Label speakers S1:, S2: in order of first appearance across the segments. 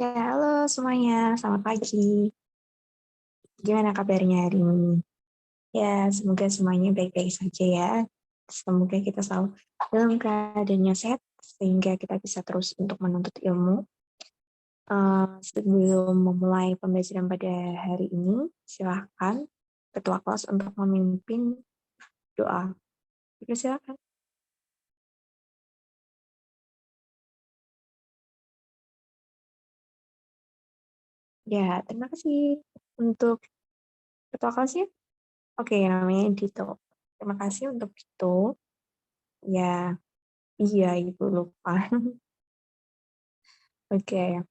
S1: Ya, halo semuanya, selamat pagi. Gimana kabarnya hari ini? Ya, semoga semuanya baik-baik saja ya. Semoga kita selalu dalam keadaan yang sehat, sehingga kita bisa terus untuk menuntut ilmu. Sebelum memulai pembelajaran pada hari ini, silahkan Ketua kelas untuk memimpin doa. Silakan. Ya, terima kasih untuk Ketua kelasnya. Oke, namanya Dito. Terima kasih untuk Dito. Ya, iya, Ibu lupa. Oke.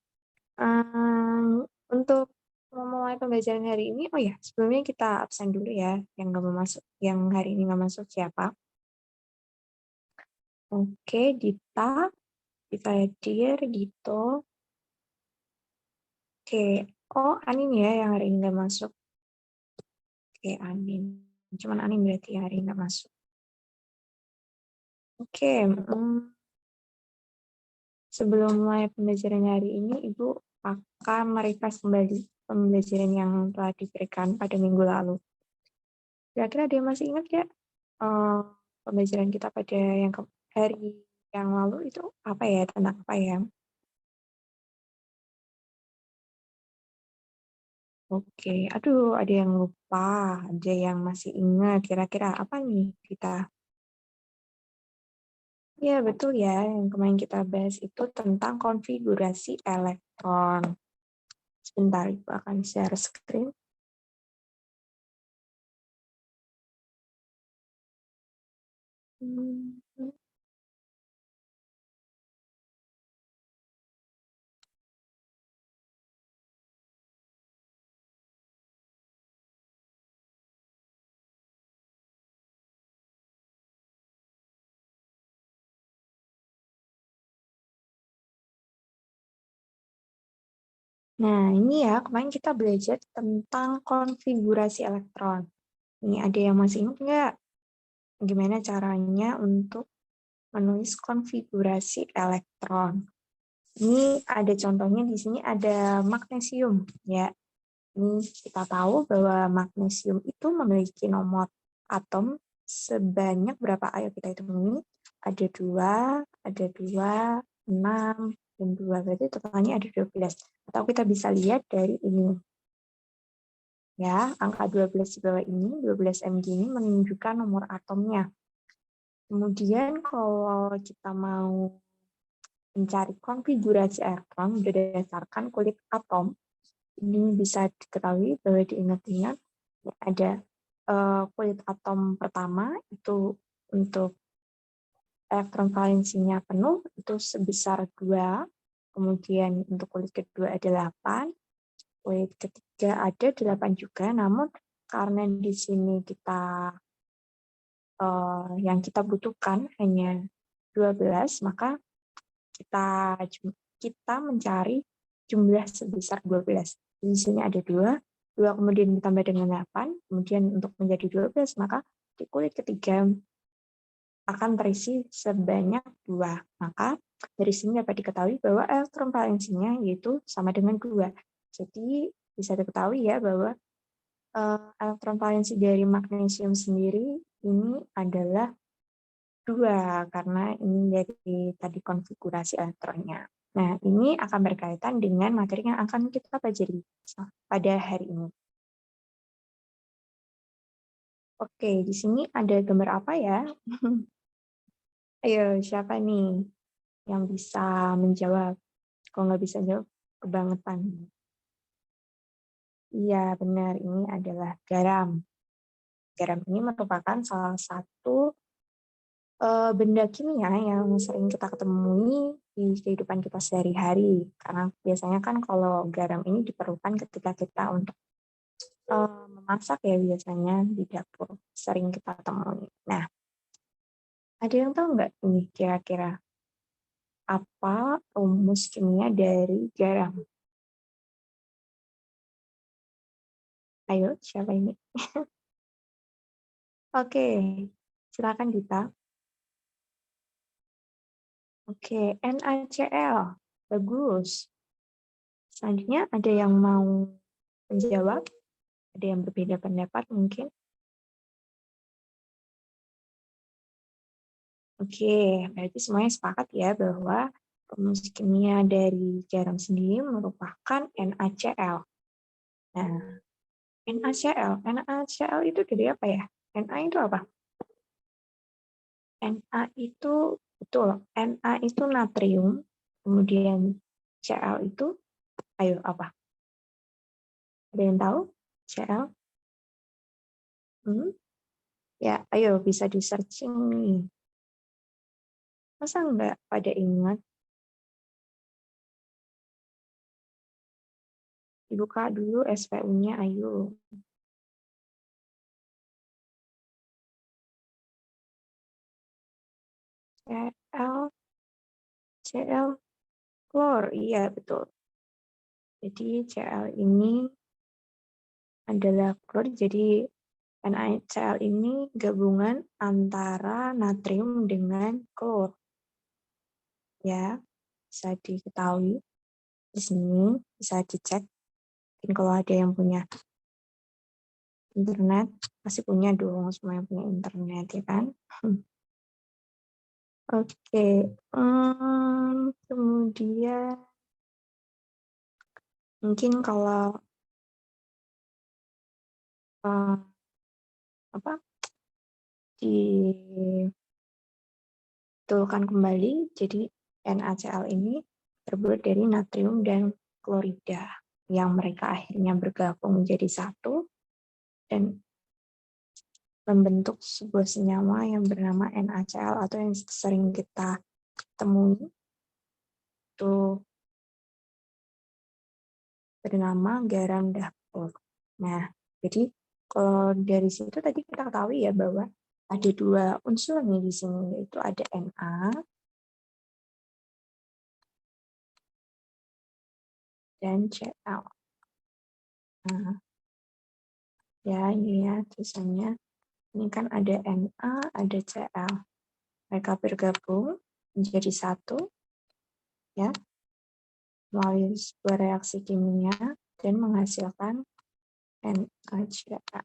S1: Untuk memulai pembelajaran hari ini, oh ya, sebelumnya kita absen dulu ya, yang nggak mau masuk, yang hari ini nggak masuk siapa? Oke, Dita hadir, Dito. Oke, oh Anin ya yang hari ini nggak masuk. Oke, Anin. Cuman Anin berarti yang hari ini nggak masuk. Oke, sebelum mulai pembelajaran hari ini, Ibu akan merekas kembali pembelajaran yang telah diberikan pada minggu lalu. Kira-kira dia masih ingat ya pembelajaran kita pada hari yang lalu itu apa ya, tentang apa ya? Oke, aduh ada yang lupa, ada yang masih ingat, kira-kira apa nih kita? Ya betul ya, yang kemarin kita bahas itu tentang konfigurasi elektron. Sebentar, Ibu akan share screen. Hmm. Nah, ini ya, kemarin kita belajar tentang konfigurasi elektron. Ini ada yang masih ingat nggak? Gimana caranya untuk menulis konfigurasi elektron? Ini ada contohnya di sini ada magnesium, ya. Ini kita tahu bahwa magnesium itu memiliki nomor atom sebanyak berapa? Ayo kita hitung ini. Ada dua, 6, dan 2. Berarti totalnya ada 12. Atau kita bisa lihat dari ini. Ya, angka 12 di bawah ini, 12 mg ini menunjukkan nomor atomnya. Kemudian kalau kita mau mencari konfigurasi elektron berdasarkan kulit atom, ini bisa diketahui bahwa diingat-ingat ada kulit atom pertama itu untuk elektron valensinya penuh itu sebesar 2, kemudian untuk kulit kedua ada 8, kulit ketiga ada 8 juga, namun karena di sini kita yang kita butuhkan hanya 12, maka kita kita mencari jumlah sebesar 12. Di sini ada 2 kemudian ditambah dengan 8, kemudian untuk menjadi 12, maka di kulit ketiga akan terisi sebanyak 2. Maka dari sini dapat diketahui bahwa elektron valensinya yaitu sama dengan 2. Jadi bisa diketahui ya bahwa elektron valensi dari magnesium sendiri ini adalah 2, karena ini dari tadi konfigurasi elektronnya. Nah, ini akan berkaitan dengan materi yang akan kita pelajari pada hari ini. Oke, di sini ada gambar apa ya? Ayo, siapa nih yang bisa menjawab? Kalau nggak bisa jawab, kebangetan. Iya, benar. Ini adalah garam. Garam ini merupakan salah satu benda kimia yang sering kita ketemui di kehidupan kita sehari-hari. Karena biasanya kan kalau garam ini diperlukan ketika kita untuk memasak ya biasanya di dapur. Sering kita temui. Nah, ada yang tahu nggak ini kira-kira apa rumus kimia dari garam? Ayo, siapa ini? Oke, silakan Dita. Oke, NaCl. Bagus. Selanjutnya ada yang mau menjawab? Ada yang berbeda pendapat mungkin? Oke, berarti semuanya sepakat ya bahwa rumus kimia dari garam sendiri merupakan NaCl. Nah, NaCl itu dari apa ya? Na itu apa? Na itu, betul, Na itu natrium, kemudian Cl itu, ayo apa? Ada yang tahu? Cl? Ya, ayo bisa di-searching nih. Masa nggak pada ingat? Dibuka dulu SPU-nya, ayo. Cl, klor, iya betul. Jadi Cl ini adalah klor, jadi NaCl ini gabungan antara natrium dengan klor. Ya, bisa diketahui di sini, bisa dicek. Mungkin kalau ada yang punya internet, pasti punya dong, semua yang punya internet, ya kan? Oke, kemudian mungkin kalau apa ditulkan kembali, jadi NaCl ini terbuat dari natrium dan klorida yang mereka akhirnya bergabung menjadi satu dan membentuk sebuah senyawa yang bernama NaCl atau yang sering kita temui itu bernama garam dapur. Nah, jadi kalau dari situ tadi kita ketahui ya bahwa ada dua unsur nih di sini, yaitu ada Na dan Cl. Nah, ya ini ya tulisannya. Ini kan ada Na, ada Cl. Mereka bergabung menjadi satu, ya, melalui sebuah reaksi kimia dan menghasilkan NaCl.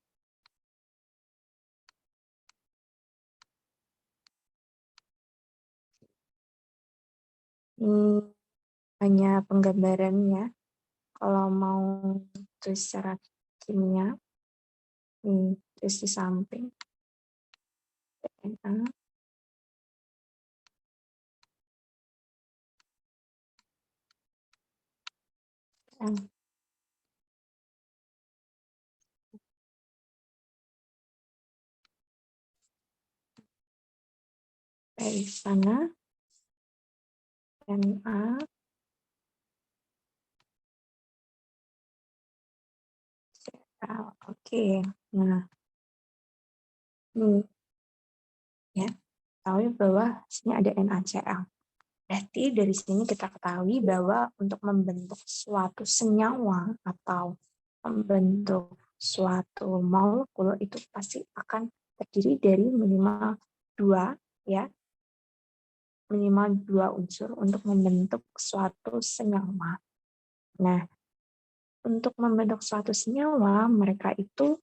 S1: Ini hanya penggambarannya. Kalau mau tulis secara kimia, ini tulis di samping. Na, dari sana Na, Cl. Oke, nah ini ya, tahu bahwa sini ada NaCl. Berarti dari sini kita ketahui bahwa untuk membentuk suatu senyawa atau membentuk suatu molekul itu pasti akan terdiri dari minimal dua, ya, minimal dua unsur untuk membentuk suatu senyawa. Nah, untuk membentuk suatu senyawa, mereka itu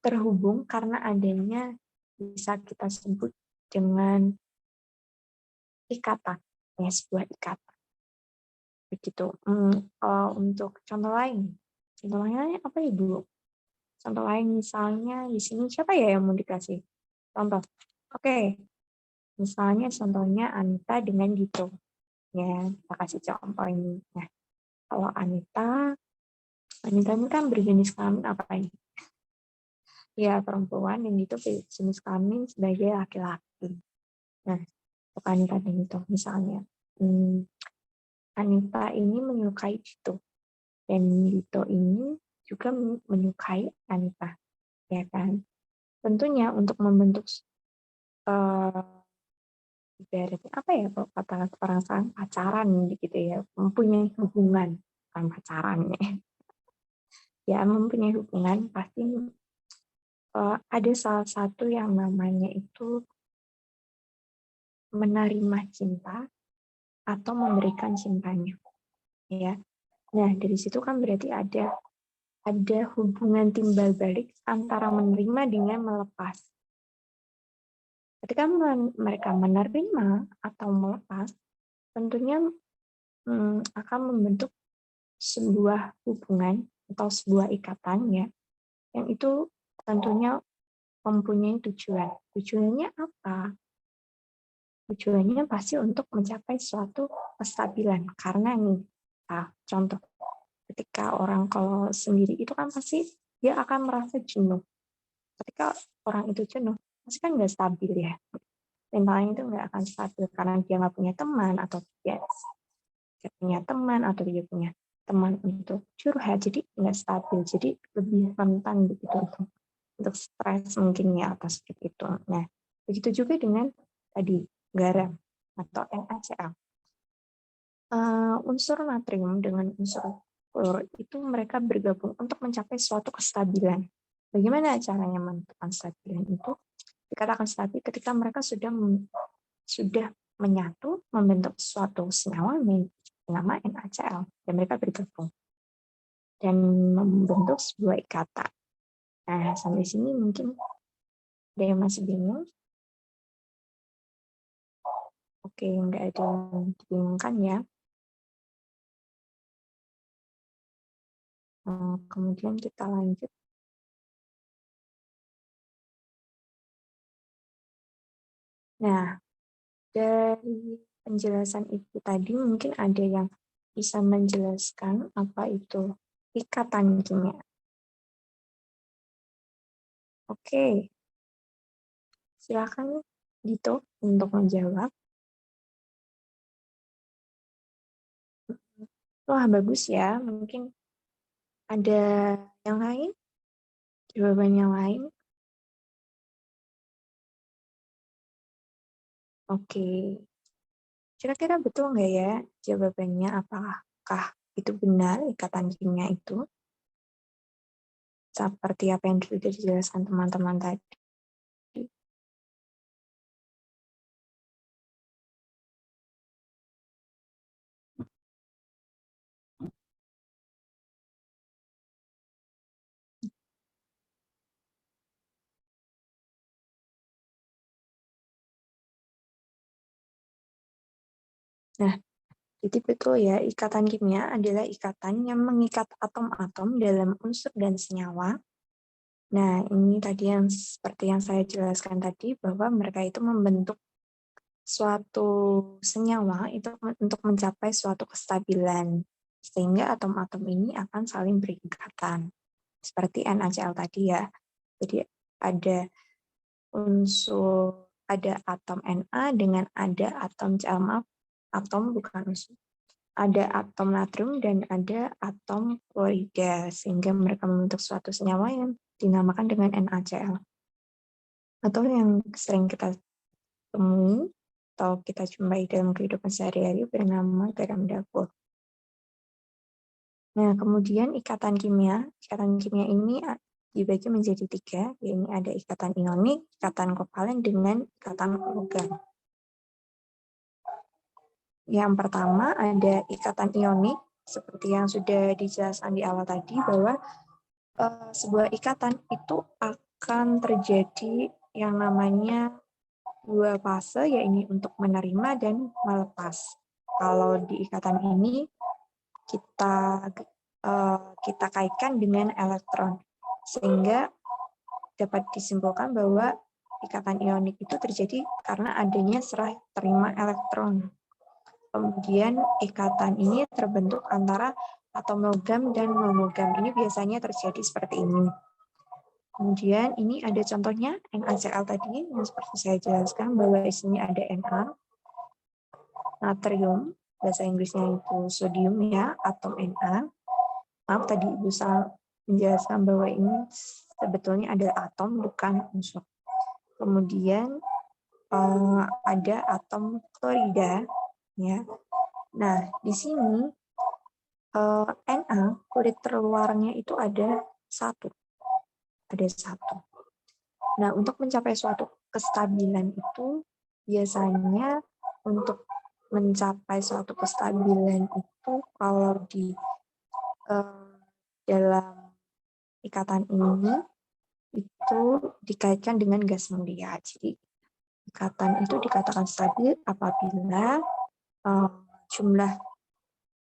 S1: terhubung karena adanya bisa kita sebut dengan ikatan, ya, sebuah ikatan. Begitu. Untuk contoh lainnya apa Ibu? Contoh lain misalnya di sini siapa ya yang mau dikasih contoh? Oke, misalnya contohnya Anita dengan Dito. Ya, kita kasih contoh ini. Nah, kalau Anita ini kan berjenis kelamin apa ini? Ya, perempuan, yang Dito berjenis kelamin sebagai laki-laki. Nah, untuk Anita dan Dito misalnya. Anita ini menyukai Dito. Dan Dito ini juga menyukai Anita, ya kan? Tentunya untuk membentuk ibaratnya apa ya kalau kata orang sekarang pacaran gitu ya, mempunyai hubungan, bukan pacaran ya, mempunyai hubungan pasti ada salah satu yang namanya itu menerima cinta atau memberikan cintanya, ya. Nah, dari situ kan berarti ada hubungan timbal balik antara menerima dengan melepas. Ketika mereka menerima atau melepas, tentunya akan membentuk sebuah hubungan atau sebuah ikatan ya, yang itu tentunya mempunyai tujuan. Tujuannya apa? Tujuannya pasti untuk mencapai suatu kestabilan. Karena nih, contoh, ketika orang kalau sendiri itu kan pasti dia akan merasa jenuh. Ketika orang itu jenuh, pasti kan nggak stabil ya. Mentalnya itu nggak akan stabil karena dia nggak punya teman atau dia punya teman atau dia punya teman untuk curhat, jadi nggak stabil, jadi lebih rentan begitu untuk stres mungkin ya atau seperti itu. Nah, begitu juga dengan tadi garam atau NaCl. Unsur natrium dengan unsur klor itu mereka bergabung untuk mencapai suatu kestabilan. Bagaimana caranya menentukan kestabilan itu? Dikatakan stabil ketika mereka sudah menyatu membentuk suatu senyawa bernama NaCl dan mereka bergabung dan membentuk sebuah ikatan. Nah, sampai sini mungkin ada yang masih bingung. Oke, nggak ada yang dibingungkan ya. Kemudian kita lanjut. Nah, dari penjelasan itu tadi mungkin ada yang bisa menjelaskan apa itu ikatan kimia. Oke, silakan Dito untuk menjawab. Wah, bagus ya. Mungkin ada yang lain? Jawaban yang lain? Oke. Kira-kira betul nggak ya jawabannya? Apakah itu benar ikatan kimia itu? Seperti apa yang sudah dijelaskan teman-teman tadi. Nah, jadi betul ya, ikatan kimia adalah ikatan yang mengikat atom-atom dalam unsur dan senyawa. Nah, ini tadi yang seperti yang saya jelaskan tadi, bahwa mereka itu membentuk suatu senyawa itu untuk mencapai suatu kestabilan. Sehingga atom-atom ini akan saling berikatan. Seperti NaCl tadi ya. Jadi ada atom Na dengan ada atom Cl, atom bukan unsur. Ada atom natrium dan ada atom klorida, sehingga mereka membentuk suatu senyawa yang dinamakan dengan NaCl. Atau yang sering kita temui atau kita jumpai dalam kehidupan sehari-hari bernama garam dapur. Nah, kemudian ikatan kimia ini dibagi menjadi 3, yaitu ada ikatan ionik, ikatan kovalen, dengan ikatan logam. Yang pertama ada ikatan ionik, seperti yang sudah dijelaskan di awal tadi, bahwa sebuah ikatan itu akan terjadi yang namanya 2 fase, yaitu untuk menerima dan melepas. Kalau di ikatan ini kita kaitkan dengan elektron, sehingga dapat disimpulkan bahwa ikatan ionik itu terjadi karena adanya serah terima elektron. Kemudian ikatan ini terbentuk antara atom logam dan non-logam. Ini biasanya terjadi seperti ini. Kemudian ini ada contohnya NaCl tadi yang seperti saya jelaskan, bahwa di sini ada Na, natrium, bahasa Inggrisnya itu sodium ya, atom Na. Maaf tadi Ibu salah menjelaskan bahwa ini sebetulnya adalah atom bukan unsur. Kemudian ada atom klorida ya. Nah, di sini Na kulit terluarnya itu ada satu. Nah, untuk mencapai suatu kestabilan itu biasanya untuk mencapai suatu kestabilan itu kalau di dalam ikatan ini itu dikaitkan dengan gas mulia. Jadi ikatan itu dikatakan stabil apabila jumlah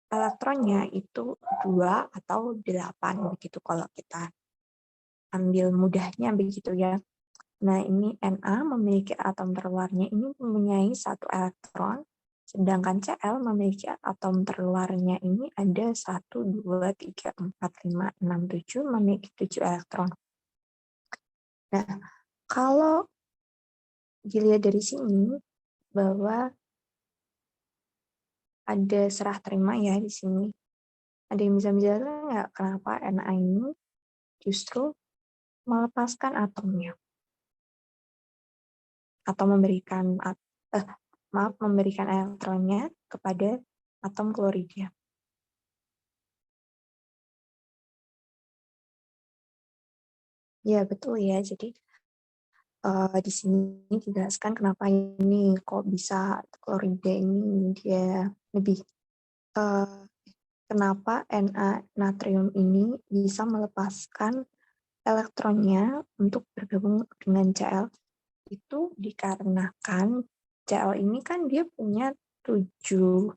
S1: elektronnya itu 2 atau 8 begitu kalau kita ambil mudahnya begitu ya. Nah, ini Na memiliki atom terluarnya ini mempunyai 1 elektron, sedangkan Cl memiliki atom terluarnya ini ada 1, 2, 3, 4, 5, 6, 7, memiliki 7 elektron. Nah, kalau dilihat dari sini bahwa ada serah terima ya di sini. Ada yang bisa menjelaskan nggak kenapa Na ini justru melepaskan atomnya atau memberikan elektronnya kepada atom klorida. Ya betul ya. Jadi di sini dijelaskan kenapa ini kok bisa klorida ini dia lebih kenapa Na natrium ini bisa melepaskan elektronnya untuk bergabung dengan Cl itu dikarenakan Cl ini kan dia punya 7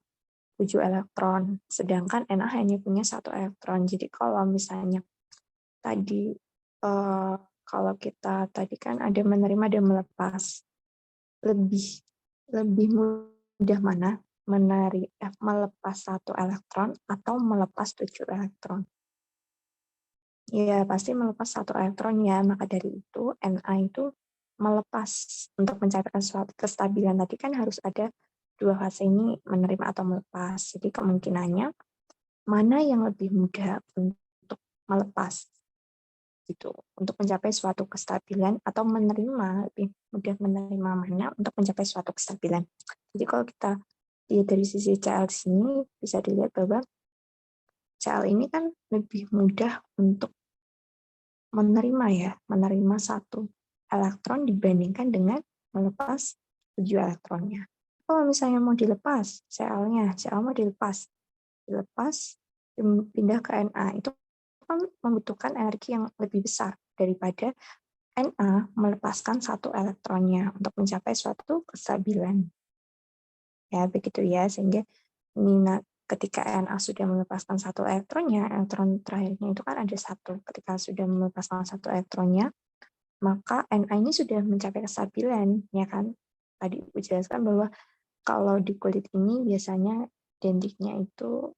S1: elektron, sedangkan Na hanya punya 1 elektron. Jadi kalau misalnya tadi kalau kita tadi kan ada menerima dan melepas, lebih mudah mana melepas 1 elektron atau melepas 7 elektron? Ya, pasti melepas 1 elektron ya, maka dari itu Na itu melepas untuk mencapai suatu kestabilan tadi kan harus ada 2 fase ini menerima atau melepas. Jadi kemungkinannya mana yang lebih mudah untuk melepas gitu, untuk mencapai suatu kestabilan atau menerima, lebih mudah menerima mana untuk mencapai suatu kestabilan. Jadi kalau kita lihat dari sisi Cl sini bisa dilihat bahwa Cl ini kan lebih mudah untuk menerima 1 elektron dibandingkan dengan melepas 7 elektronnya. Kalau misalnya mau dilepas Cl mau dilepas pindah ke Na, itu kan membutuhkan energi yang lebih besar daripada Na melepaskan 1 elektronnya untuk mencapai suatu kestabilan. Ya, begitu ya, sehingga ketika Na sudah melepaskan 1 elektronnya, elektron terakhirnya itu kan ada 1. Ketika sudah melepaskan 1 elektronnya, maka Na ini sudah mencapai kestabilan, ya kan? Tadi Ibu jelaskan bahwa kalau di kulit ini biasanya identiknya itu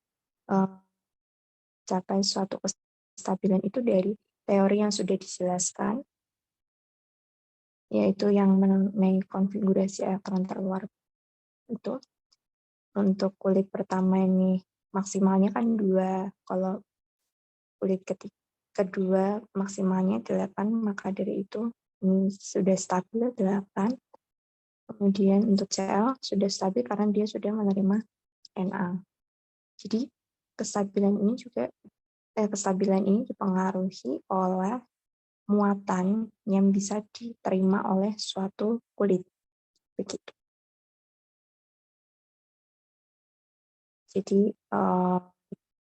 S1: capai suatu kestabilan itu dari teori yang sudah dijelaskan, yaitu yang mengenai konfigurasi elektron terluar itu. Untuk kulit pertama ini maksimalnya kan 2, kalau kulit kedua maksimalnya 8, maka dari itu ini sudah stabil 8. Kemudian untuk Cl sudah stabil karena dia sudah menerima Na. Jadi kestabilan ini dipengaruhi oleh muatan yang bisa diterima oleh suatu kulit. Begitu. Jadi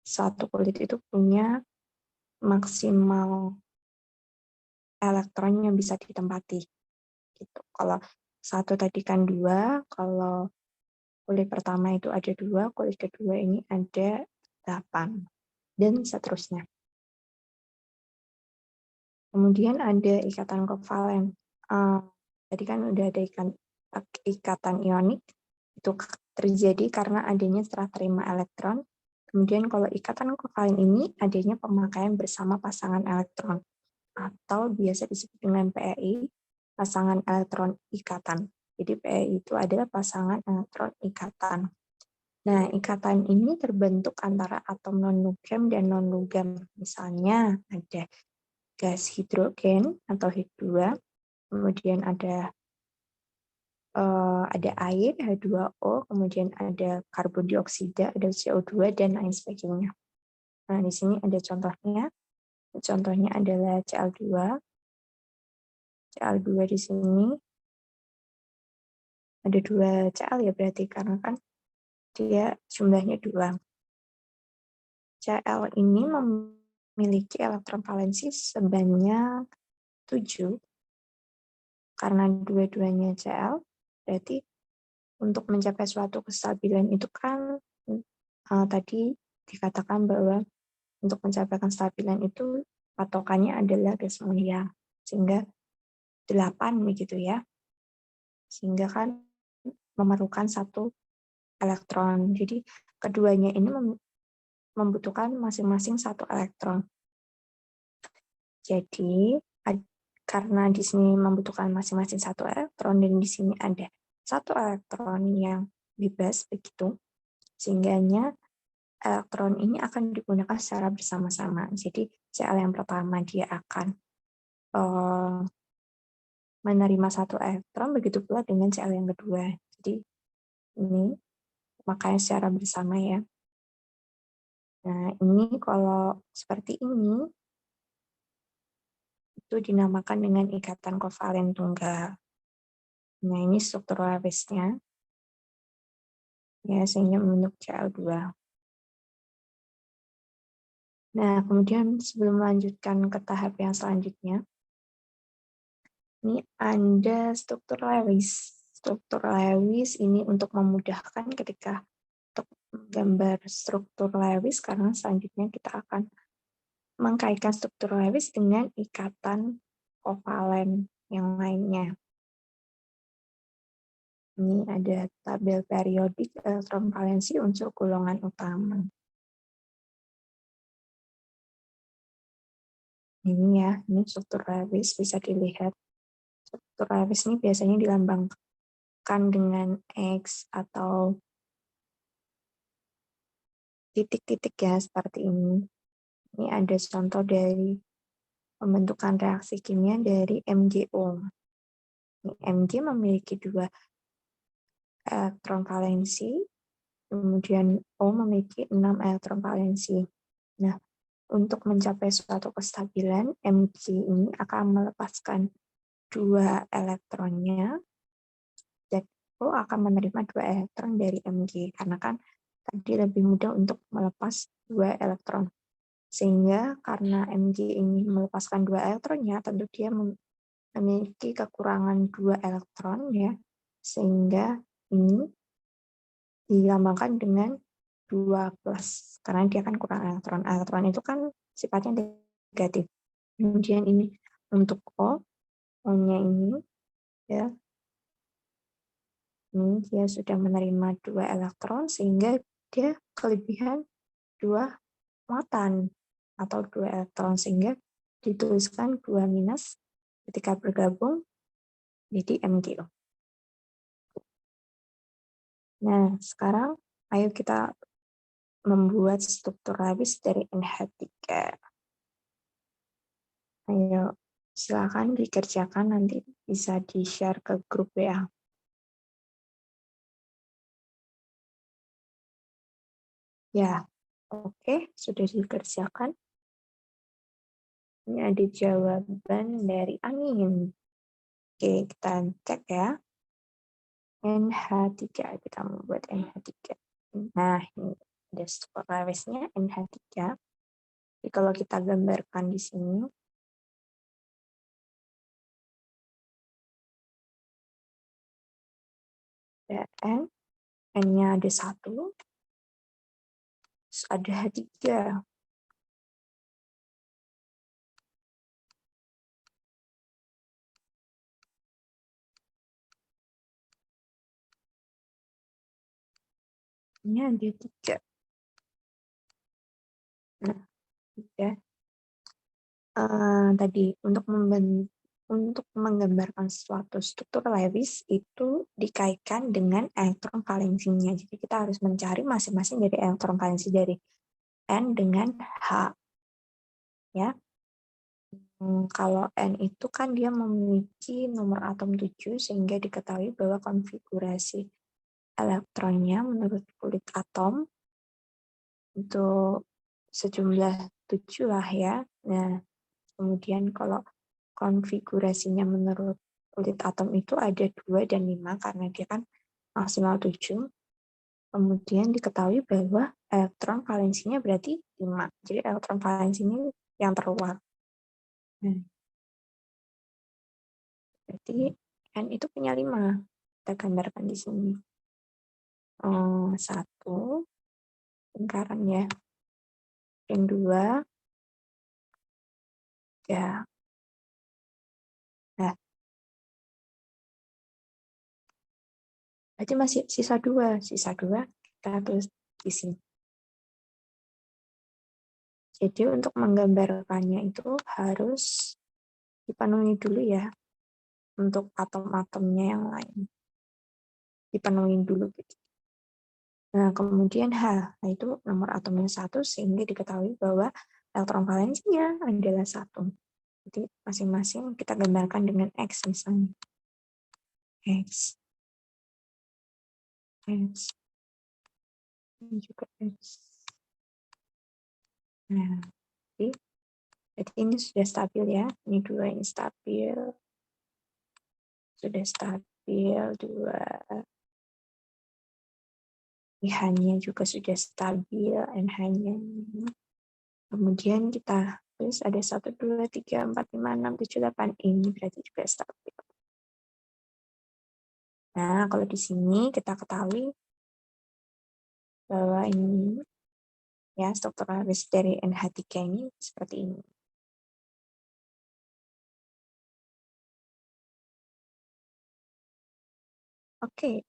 S1: satu kulit itu punya maksimal elektron yang bisa ditempati. Gitu. Kalau satu tadi kan 2, kalau kulit pertama itu ada 2, kulit kedua ini ada 8, dan seterusnya. Kemudian ada ikatan kovalen. Tadi kan udah ada ikatan ionik, itu terjadi karena adanya serah terima elektron. Kemudian kalau ikatan kovalen ini adanya pemakaian bersama pasangan elektron, atau biasa disebut dengan PEI, pasangan elektron ikatan. Jadi PEI itu adalah pasangan elektron ikatan. Nah, ikatan ini terbentuk antara atom non-logam dan non-logam. Misalnya ada gas hidrogen atau H2, kemudian ada air H2O, kemudian ada karbon dioksida, ada CO2 dan lain sebagainya. Nah, di sini ada contohnya. Contohnya adalah Cl2. Cl2 di sini ada 2 Cl ya berarti karena kan dia jumlahnya 2. Cl ini memiliki elektron valensi sebanyak 7, karena dua-duanya Cl, berarti untuk mencapai suatu kestabilan itu kan tadi dikatakan bahwa untuk mencapai kestabilan itu patokannya adalah gas mulia, sehingga 8 begitu ya, sehingga kan memerlukan satu elektron. Jadi keduanya ini membutuhkan masing-masing satu elektron. Jadi karena di sini membutuhkan masing-masing satu elektron dan di sini ada satu elektron yang bebas begitu, sehingga elektron ini akan digunakan secara bersama-sama. Jadi Cl yang pertama dia akan menerima satu elektron, begitu pula dengan Cl yang kedua. Jadi ini makanya secara bersama ya. Nah ini kalau seperti ini itu dinamakan dengan ikatan kovalen tunggal. Nah ini struktur Lewis-nya ya, sehingga membentuk Cl2. Nah kemudian sebelum melanjutkan ke tahap yang selanjutnya, ini ada struktur Lewis. Struktur Lewis ini untuk memudahkan ketika untuk menggambar struktur Lewis, karena selanjutnya kita akan mengkaitkan struktur Lewis dengan ikatan kovalen yang lainnya. Ini ada tabel periodik elektron valensi unsur golongan utama. Ini ya, ini struktur Lewis bisa dilihat. Struktur Lewis ini biasanya dilambangkan dengan X atau titik-titik ya, seperti ini. Ini ada contoh dari pembentukan reaksi kimia dari MgO. Mg memiliki 2 elektron valensi, kemudian O memiliki 6 elektron valensi. Nah, untuk mencapai suatu kestabilan, Mg ini akan melepaskan 2 elektronnya, dan O akan menerima 2 elektron dari Mg, karena kan tadi lebih mudah untuk melepas 2 elektron. Sehingga karena Mg ini melepaskan 2 elektronnya, tentu dia memiliki kekurangan 2 elektron ya, sehingga ini dilambangkan dengan 2+, karena dia kan kurang elektron. Elektron itu kan sifatnya negatif. Kemudian ini untuk O, O-nya ini ya, ini dia sudah menerima 2 elektron, sehingga dia kelebihan 2 muatan atau 2 elektron, sehingga dituliskan 2- ketika bergabung jadi MgO. Nah, sekarang ayo kita membuat struktur Lewis dari NH3. Ayo, silakan dikerjakan, nanti bisa di-share ke grup WA. Ya, oke, sudah dikerjakan. Ini ada jawaban dari angin. Oke, kita cek ya. NH3, kita membuat NH3. Nah, ini ada struktur Lewis-nya NH3. Jadi kalau kita gambarkan di sini, ada N, N-nya ada 1, terus ada H3. Ini ada 3. Nah, ya. Tadi untuk menggambarkan suatu struktur Lewis itu dikaitkan dengan elektron valensinya. Jadi kita harus mencari masing-masing dari elektron valensi dari N dengan H. Ya. Kalau N itu kan dia memiliki nomor atom 7, sehingga diketahui bahwa konfigurasi elektronnya menurut kulit atom itu sejumlah 7 lah ya. Nah, kemudian kalau konfigurasinya menurut kulit atom itu ada 2 dan 5, karena dia kan maksimal 7. Kemudian diketahui bahwa elektron valensinya berarti 5. Jadi elektron valensinya yang terluar. Nah, berarti N itu punya 5. Kita gambarkan di sini. 1 lingkaran ya. Yang 2, 3. Nah, berarti masih sisa 2. Sisa 2 kita tulis di sini. Jadi untuk menggambarkannya itu harus dipenuhi dulu ya. Untuk atom-atomnya yang lain. Dipenuhi dulu gitu. Nah, kemudian H. Nah, itu nomor atomnya 1 sehingga diketahui bahwa elektron valensinya adalah 1. Jadi masing-masing kita gambarkan dengan X misalnya. X. X. Ini juga X. Nah, jadi ini sudah stabil ya. Ini 2 ini stabil. Sudah stabil 2. H-nya juga sudah stabil. NH-nya. Kemudian kita tulis ada 1, 2, 3, 4, 5, 6, 7, 8. Ini berarti juga stabil. Nah, kalau di sini kita ketahui bahwa ini ya struktural garis dari NH3 ini seperti ini. Oke,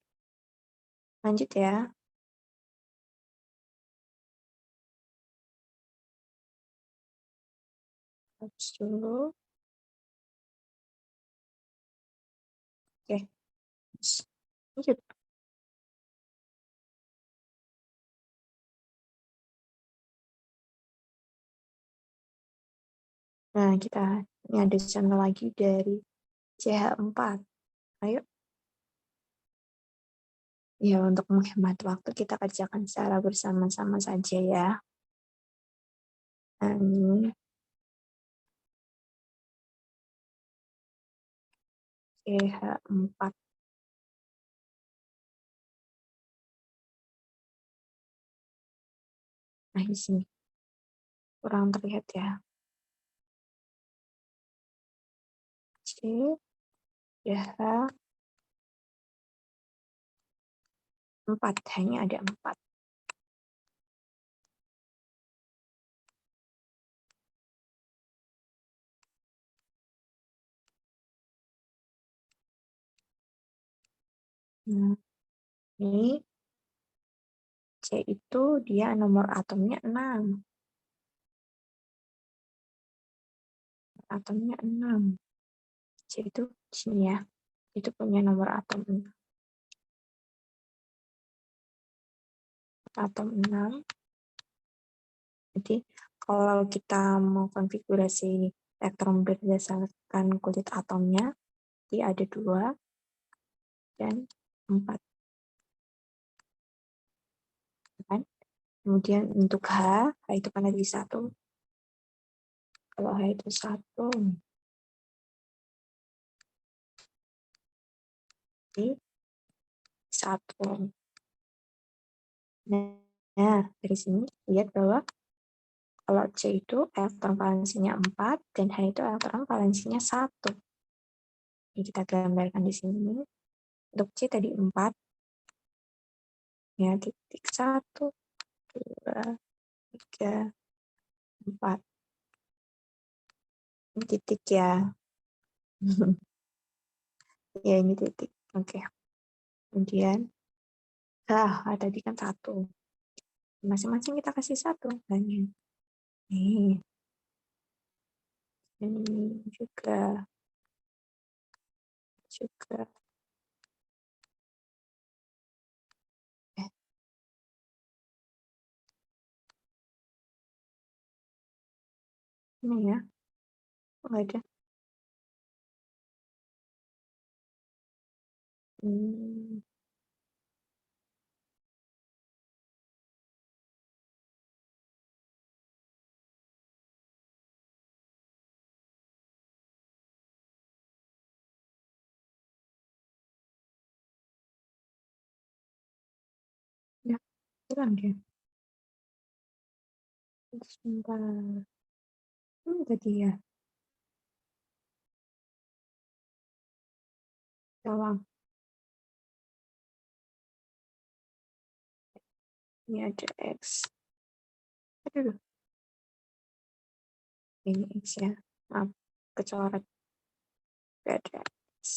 S1: lanjut ya. Hapus dulu. Oke, lanjut. Nah, ini ada contoh lagi dari CH4. Ayo. Ya, untuk menghemat waktu kita kerjakan secara bersama-sama saja ya. Nah, ini CH4. Nah, di sini kurang terlihat ya. C, CH 4, hanya ada 4. Nah, ini C itu dia nomor atomnya 6. Atomnya 6. C itu di sini ya. Itu punya nomor atom 6. Atom 6. Jadi kalau kita mau konfigurasi elektron berdasarkan kulit atomnya, jadi ada 2 dan 4. Kan? Kemudian untuk H itu kan ada di 1. Kalau H itu 1, jadi 1. Nah, dari sini lihat bahwa kalau C itu elektron valensinya 4 dan H itu elektron valensinya 1. Jadi kita gambarkan di sini. Untuk C tadi 4, ya titik 1, 2, 3, 4. Ini titik ya. Ya ini titik. Oke. Kemudian, tadi kan 1. Masing-masing kita kasih 1. Nih. Ini juga. Ini ya. Enggak ada. Ya. Hilang dia. Sebentar. Tadi ya. Tolong. Ini ada X. Aduh, ini X ya. Maaf, kecoret. Gak ada X.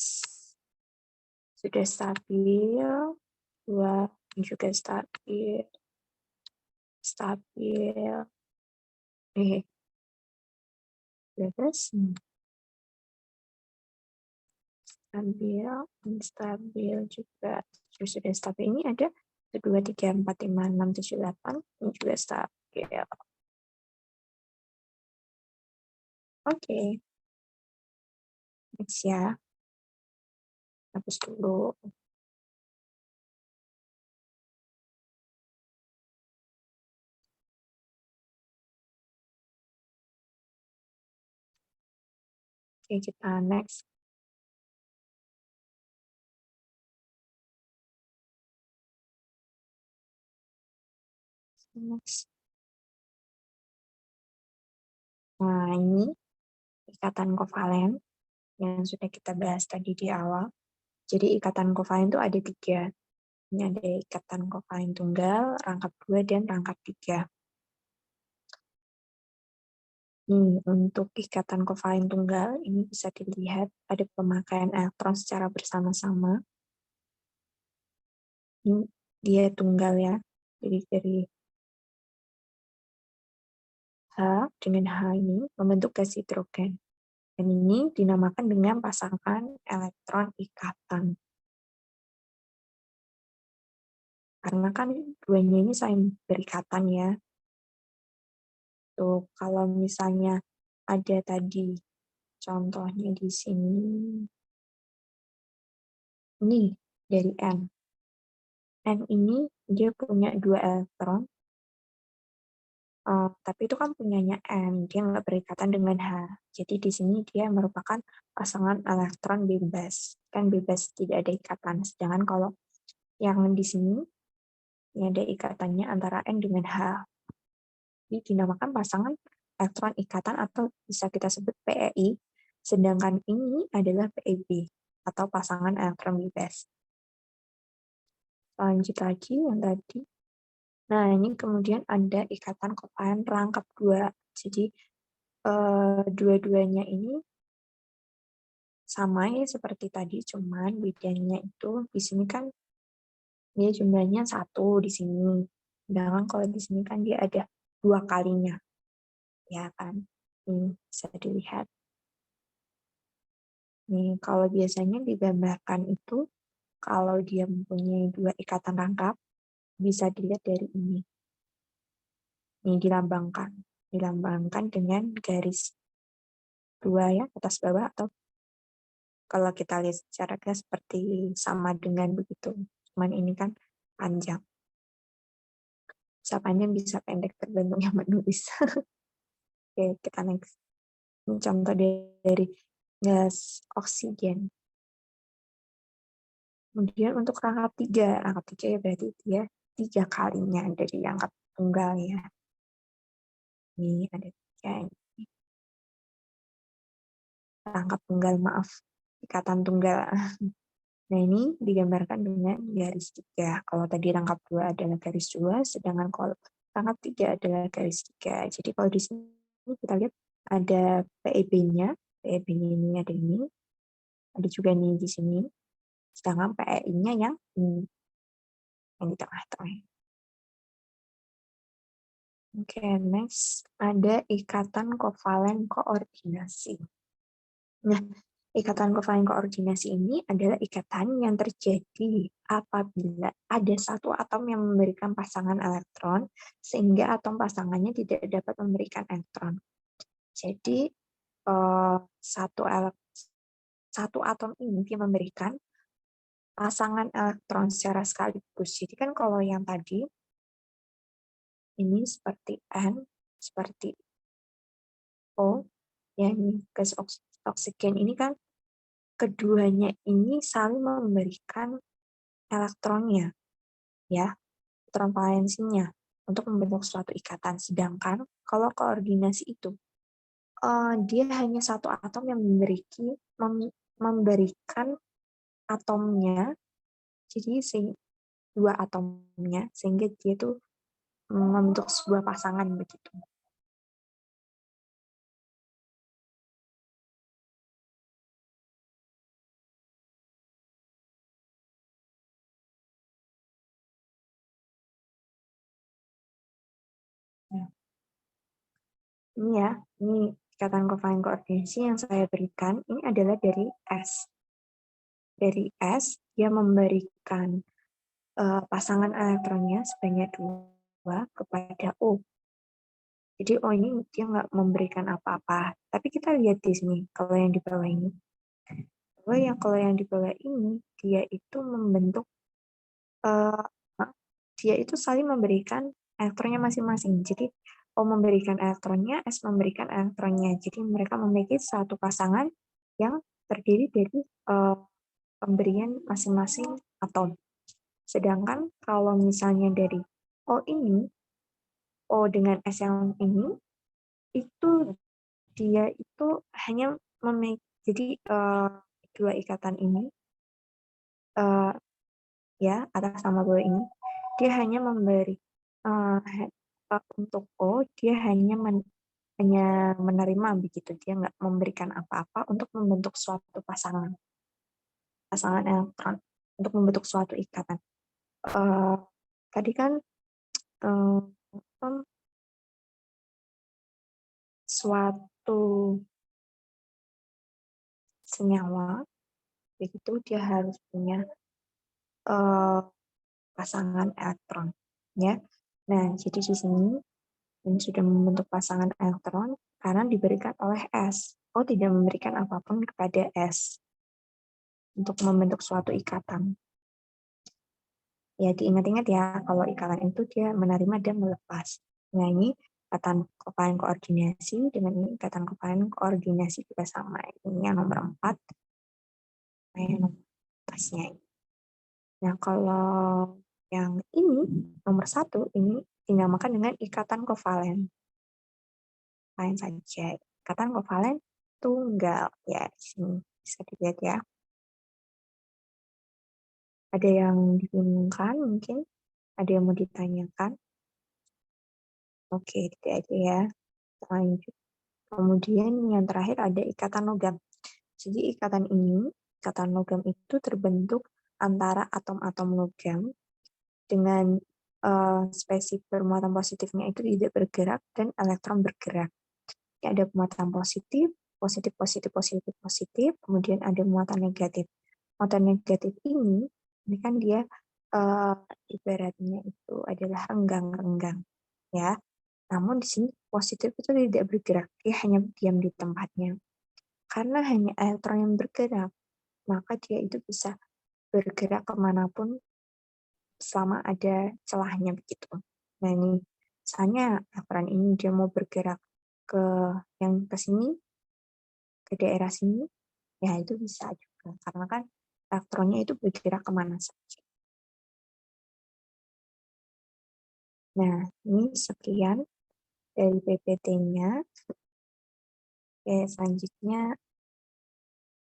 S1: Sudah stabil. 2 juga stabil. Stabil. Terus stabil, instabil juga. Sudah stabil. Ini ada 1, 2, 3, 4, 5, 6, 7, 8. Ini juga stabil. Oke. Next ya. Hapus dulu. Oke, kita next. Next. Nah, ini ikatan kovalen yang sudah kita bahas tadi di awal. Jadi ikatan kovalen itu ada 3. Ini ada ikatan kovalen tunggal, rangkap 2, dan rangkap 3. Untuk ikatan kovalen tunggal, ini bisa dilihat ada pemakaian elektron secara bersama-sama. Ini dia tunggal ya. Jadi dari H dengan H ini membentuk gas hidrogen. Dan ini dinamakan dengan pasangan elektron ikatan. Karena kan duanya ini saling berikatan ya. Tuh, kalau misalnya ada tadi contohnya di sini. Ini dari N. N ini dia punya 2 elektron. Tapi itu kan punyanya N, dia nggak berikatan dengan H. Jadi di sini dia merupakan pasangan elektron bebas. Kan bebas, tidak ada ikatan. Sedangkan kalau yang di sini, ini ada ikatannya antara N dengan H. Ini dinamakan pasangan elektron ikatan atau bisa kita sebut PEI. Sedangkan ini adalah PEB atau pasangan elektron bebas. Lanjut lagi yang tadi. Nah, ini kemudian ada ikatan kovalen rangkap 2. Jadi dua-duanya ini sama ya seperti tadi, cuman bedanya itu di sini kan dia jumlahnya 1 di sini. Sedangkan kalau di sini kan dia ada 2 kalinya. Ya kan? Ini bisa dilihat. Nih, kalau biasanya digambarkan itu kalau dia mempunyai 2 ikatan rangkap bisa dilihat dari ini. Ini dilambangkan dengan garis 2 ya, atas bawah, atau kalau kita lihat secara garis seperti sama dengan begitu. Cuman ini kan panjang. Bisa panjang, bisa pendek, tergantung yang menulis. Oke, kita next. Ini contoh dari gas oksigen. Kemudian untuk rangkap 3 ya berarti dia 3 kalinya dari rangkap tunggal ya. Ini ada 3. Rangkap tunggal, maaf. Ikatan tunggal. Nah, ini digambarkan dengan garis 3. Kalau tadi rangkap 2 adalah garis 2, sedangkan kalau rangkap 3 adalah garis 3. Jadi kalau di sini kita lihat ada PEB-nya. PEB-nya ini ada ini. Ada juga nih di sini. Sedangkan PEI-nya yang ini. Yang di tengah-tengah. Oke, next. Ada ikatan kovalen koordinasi. Nah, ikatan kovalen koordinasi ini adalah ikatan yang terjadi apabila ada satu atom yang memberikan pasangan elektron, sehingga atom pasangannya tidak dapat memberikan elektron. Jadi, satu atom ini dia memberikan pasangan elektron secara sekaligus. Jadi kan kalau yang tadi, ini seperti N, seperti O, ya ini gas oksigen ini kan keduanya ini saling memberikan elektronnya, ya. elektron valensinya untuk membentuk suatu ikatan. Sedangkan kalau koordinasi itu, dia hanya satu atom yang memberikan atomnya, jadi dua atomnya, sehingga dia itu membentuk sebuah pasangan begitu. Ini ya, ini ikatan kovalen koordinasi yang saya berikan, ini adalah dari S. Dari S, dia memberikan pasangan elektronnya sebanyak 2 kepada O. Jadi O ini dia nggak memberikan apa-apa. Tapi kita lihat di sini, kalau yang di bawah ini. Kalau yang di bawah ini, dia itu membentuk, dia itu saling memberikan elektronnya masing-masing. Jadi O memberikan elektronnya, S memberikan elektronnya. Jadi mereka memiliki satu pasangan yang terdiri dari pemberian masing-masing atom. Sedangkan kalau misalnya dari O ini, O dengan S yang ini, itu dia itu hanya memiliki, jadi dua ikatan ini, ya atas sama bawah ini, dia hanya memberi untuk O, dia hanya menerima begitu, dia nggak memberikan apa-apa untuk membentuk suatu pasangan elektron, untuk membentuk suatu ikatan. Tadi kan suatu senyawa begitu dia harus punya pasangan elektron, ya. Nah, jadi di sini ini sudah membentuk pasangan elektron karena diberikan oleh S. O tidak memberikan apapun kepada S untuk membentuk suatu ikatan. Ya, diingat-ingat ya, kalau ikatan itu dia menerima dan melepas. Nah, ini ikatan kovalen koordinasi dengan ini ikatan kovalen koordinasi juga sama. Ini yang nomor 4, yang nomor atasnya. Nah, kalau yang ini, nomor 1, ini dinamakan dengan ikatan kovalen. Lain saja, ikatan kovalen tunggal. Ya, di sini bisa dilihat ya. Ada yang dibingungkan mungkin? Ada yang mau ditanyakan? Oke, tidak aja ya. Lanjut. Kemudian yang terakhir ada ikatan logam. Jadi ikatan logam itu terbentuk antara atom-atom logam dengan spesies bermuatan positifnya itu tidak bergerak dan elektron bergerak. Ini ada muatan positif, positif, positif, positif, positif, kemudian ada muatan negatif. Muatan negatif ini kan dia ibaratnya itu adalah renggang-renggang, ya. Namun di sini positif itu tidak bergerak, dia hanya diam di tempatnya. Karena hanya elektron yang bergerak, maka dia itu bisa bergerak kemanapun selama ada celahnya begitu. Nah ini, misalnya elektron ini dia mau bergerak ke yang ke sini, ke daerah sini, ya itu bisa juga. Karena kan elektronnya itu bergerak kemana saja. Nah, ini sekian dari PPT-nya. Oke, selanjutnya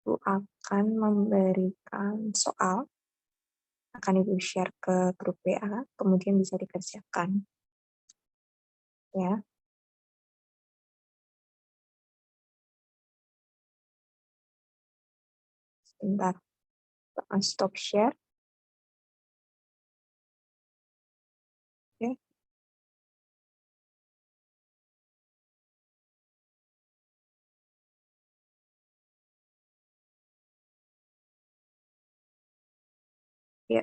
S1: Ibu akan memberikan soal, akan Ibu share ke grup WA, kemudian bisa dikerjakan. Ya, sebentar. Stop share. Oke. Ya,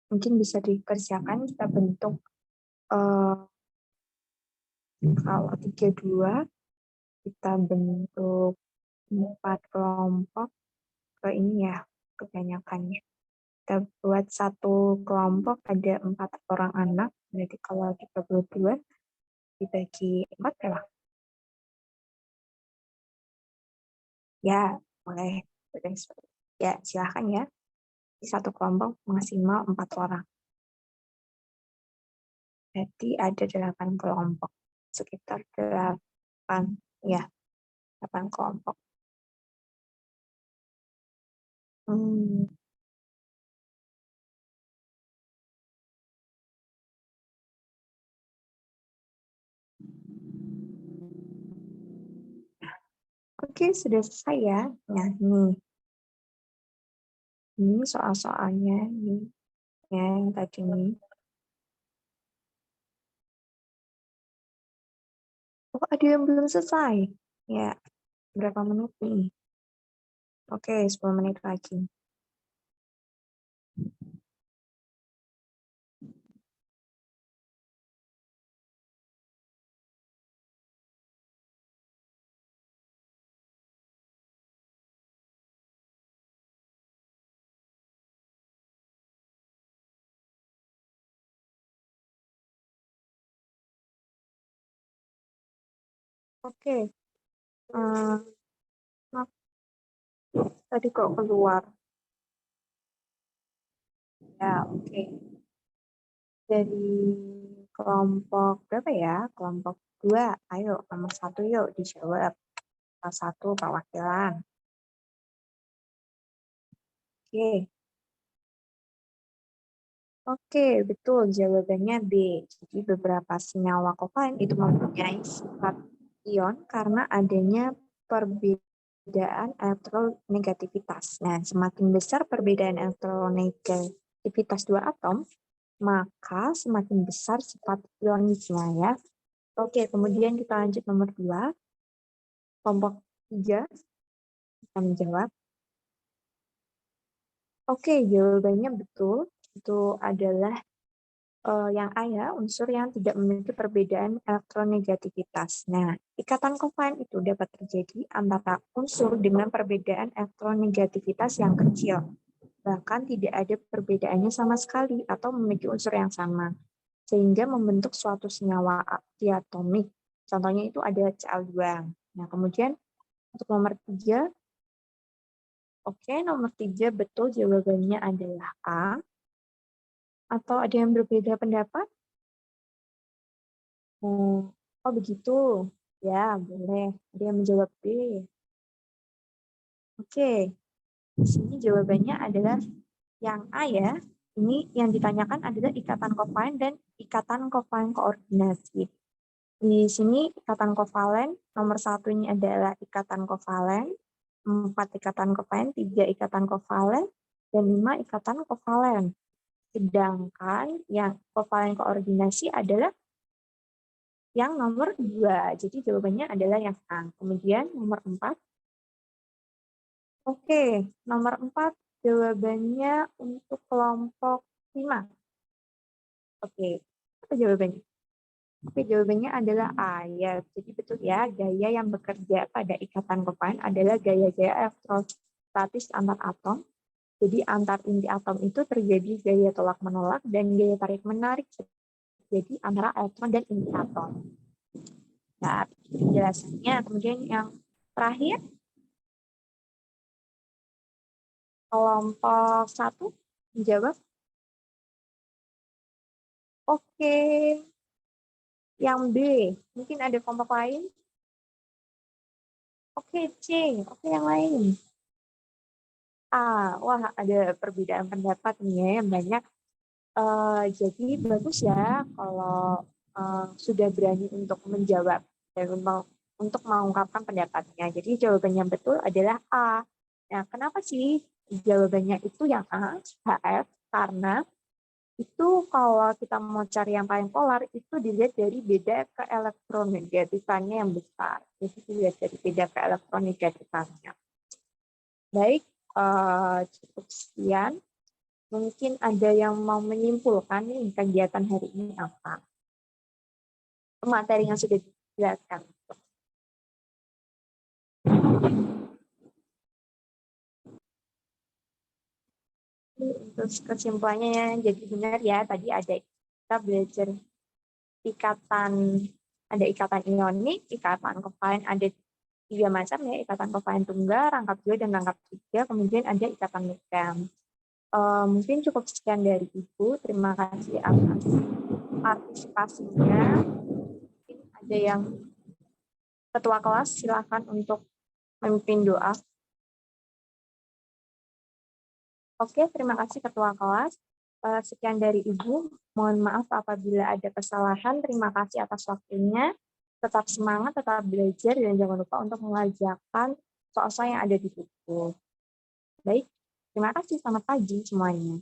S1: mungkin bisa dikerjakan, kita bentuk kalau 32, kita bentuk 4 kelompok ke ini ya, kebanyakannya. Kita buat satu kelompok ada 4 orang anak, berarti kalau 32 dibagi 4 berapa? Ya, boleh. Ya, silahkan ya. Di satu kelompok maksimal 4 orang. Berarti ada 8 kelompok. Sekitar 8, ya, 8 kelompok. Oke, sudah selesai ya. Nah, ini soal-soalnya nih, ya, yang tadi nih. Oh, ada yang belum selesai. Ya, berapa menit nih? Oke, 10 menit lagi. Oke, maaf, tadi kok keluar. Ya, oke. Dari kelompok berapa ya? Kelompok 2. Ayo, nomor 1 yuk dijawab. Nomor 1 perwakilan. Oke. Oke, betul. Jawabannya B. Jadi beberapa senyawa kovalen itu mempunyai sifat ion karena adanya perbedaan elektronegativitas. Nah, semakin besar perbedaan elektronegativitas dua atom, maka semakin besar sifat ionisnya ya. Oke, kemudian kita lanjut nomor 2. Kelompok 3 kita menjawab. Oke, jawabannya betul. Itu adalah yang A ya, unsur yang tidak memiliki perbedaan elektronegativitas. Nah, ikatan kovalen itu dapat terjadi antara unsur dengan perbedaan elektronegativitas yang kecil. Bahkan tidak ada perbedaannya sama sekali atau memiliki unsur yang sama. Sehingga membentuk suatu senyawa diatomik. Contohnya itu ada Cl2. Nah, kemudian untuk nomor 3, oke, nomor 3 betul jawabannya adalah A. Atau ada yang berbeda pendapat? Oh begitu. Ya, boleh. Ada yang menjawab B. Oke. Di sini jawabannya adalah yang A ya. Ini yang ditanyakan adalah ikatan kovalen dan ikatan kovalen koordinasi. Di sini ikatan kovalen, nomor 1 ini adalah ikatan kovalen, 4 ikatan kovalen, 3 ikatan kovalen, dan 5 ikatan kovalen. Sedangkan yang kovalen koordinasi adalah yang nomor 2. Jadi jawabannya adalah yang A. Kemudian nomor 4. Oke, nomor 4 jawabannya untuk kelompok 5. Oke, apa jawabannya? Oke, jawabannya adalah A. Ya, jadi betul ya, gaya yang bekerja pada ikatan kovalen adalah gaya-gaya elektrostatis antar atom. Jadi antar inti atom itu terjadi gaya tolak-menolak dan gaya tarik-menarik terjadi antara elektron dan inti atom. Nah, penjelasannya. Kemudian yang terakhir, kelompok 1 menjawab. Oke, yang B. Mungkin ada kelompok lain? Oke, C. Oke, yang lain. A. Wah, ada perbedaan pendapat nih ya, yang banyak. Jadi bagus ya kalau sudah berani untuk menjawab dan untuk mengungkapkan pendapatnya. Jadi jawabannya betul adalah A. Nah, kenapa sih jawabannya itu yang A, HF? Karena itu kalau kita mau cari yang paling polar, itu dilihat dari beda keelektronegatifannya yang besar. Jadi dilihat dari beda keelektronegatifannya. Baik, cukup sekian. Mungkin ada yang mau menyimpulkan nih kegiatan hari ini apa? Materi yang sudah dijelaskan. Untuk kesimpulannya ya, jadi benar ya, tadi ada kita belajar ikatan, ada ikatan ionik, ikatan kovalen ada 3 macam ya, ikatan kovalen tunggal, rangkap 2, dan rangkap 3, kemudian ada ikatan logam. Mungkin cukup sekian dari Ibu, terima kasih atas partisipasinya. Mungkin ada yang ketua kelas, silakan untuk memimpin doa. Oke, terima kasih ketua kelas. Sekian dari Ibu. Mohon maaf apabila ada kesalahan. Terima kasih atas waktunya. Tetap semangat, tetap belajar, dan jangan lupa untuk mengerjakan soal-soal yang ada di buku. Baik, terima kasih. Selamat pagi semuanya.